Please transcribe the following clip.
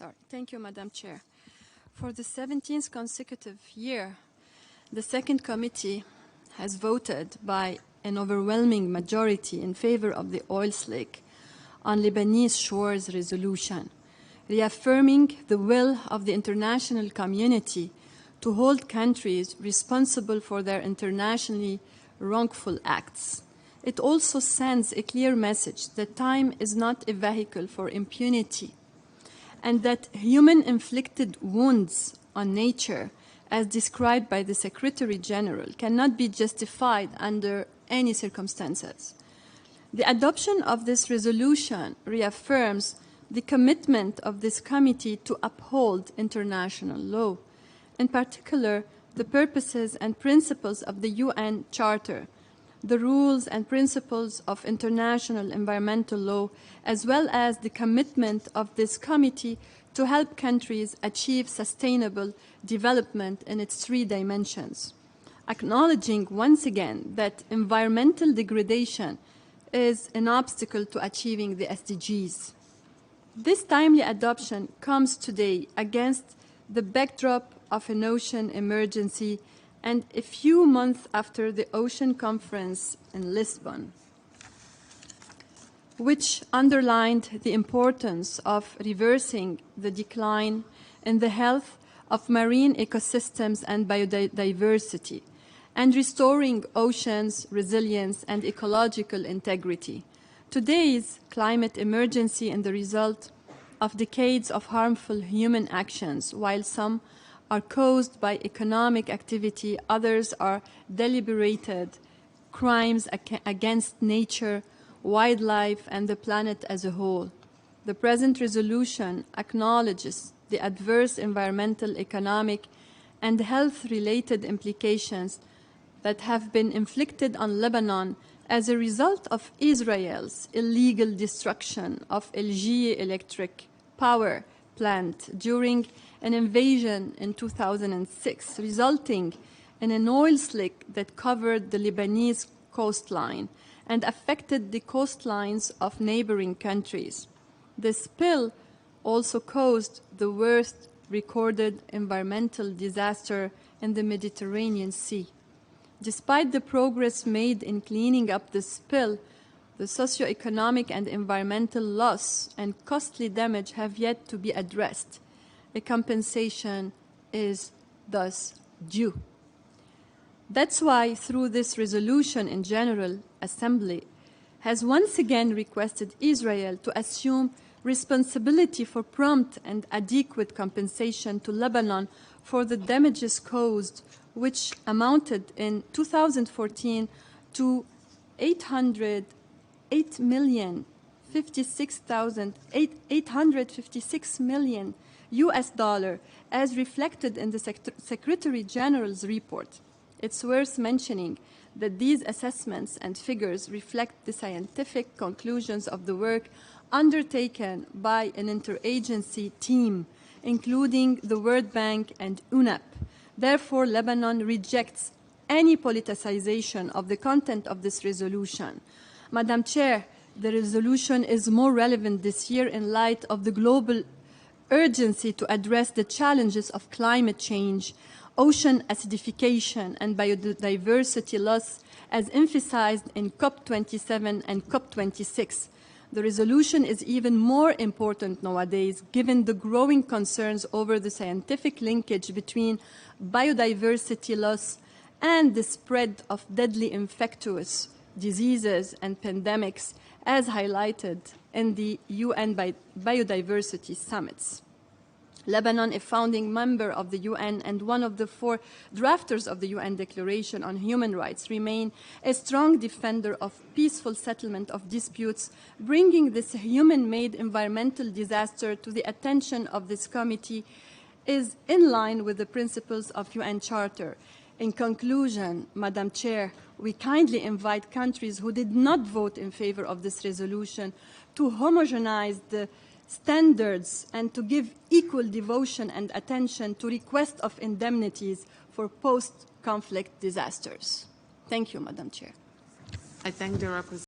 Sorry. Thank you, Madam Chair. For the 17th consecutive year, the Second Committee has voted by an overwhelming majority in favor of the oil slick on Lebanese Shores resolution, reaffirming the will of the international community to hold countries responsible for their internationally wrongful acts. It also sends a clear message that time is not a vehicle for impunity, and that human-inflicted wounds on nature, as described by the Secretary General, cannot be justified under any circumstances. The adoption of this resolution reaffirms the commitment of this committee to uphold international law, in particular the purposes and principles of the UN Charter, the rules and principles of international environmental law, as well as the commitment of this committee to help countries achieve sustainable development in its three dimensions, acknowledging once again that environmental degradation is an obstacle to achieving the SDGs. This timely adoption comes today against the backdrop of an ocean emergency and a few months after the Ocean Conference in Lisbon, which underlined the importance of reversing the decline in the health of marine ecosystems and biodiversity, and restoring oceans' resilience and ecological integrity. Today's climate emergency is the result of decades of harmful human actions. While some are caused by economic activity, others are deliberated crimes against nature, wildlife, and the planet as a whole. The present resolution acknowledges the adverse environmental, economic, and health-related implications that have been inflicted on Lebanon as a result of Israel's illegal destruction of LG electric power plant during an invasion in 2006, resulting in an oil slick that covered the Lebanese coastline and affected the coastlines of neighboring countries. The spill also caused the worst recorded environmental disaster in the Mediterranean Sea. Despite the progress made in cleaning up the spill, the socio-economic and environmental loss and costly damage have yet to be addressed. A compensation is thus due. That's why, through this resolution in General Assembly, has once again requested Israel to assume responsibility for prompt and adequate compensation to Lebanon for the damages caused, which amounted in 2014 to $856 million US dollar, as reflected in the Secretary General's report. It's worth mentioning that these assessments and figures reflect the scientific conclusions of the work undertaken by an interagency team, including the World Bank and UNEP. Therefore, Lebanon rejects any politicization of the content of this resolution. Madam Chair, the resolution is more relevant this year in light of the global urgency to address the challenges of climate change, ocean acidification, and biodiversity loss, as emphasized in COP27 and COP26. The resolution is even more important nowadays, given the growing concerns over the scientific linkage between biodiversity loss and the spread of deadly infectious diseases and pandemics, as highlighted in the UN Biodiversity Summits. Lebanon, a founding member of the UN and one of the 4 drafters of the UN Declaration on Human Rights, remain a strong defender of peaceful settlement of disputes, bringing this human-made environmental disaster to the attention of this committee is in line with the principles of UN Charter. In conclusion, Madam Chair, we kindly invite countries who did not vote in favor of this resolution to homogenize the standards and to give equal devotion and attention to request of indemnities for post-conflict disasters. Thank you, Madam Chair. I thank the representative.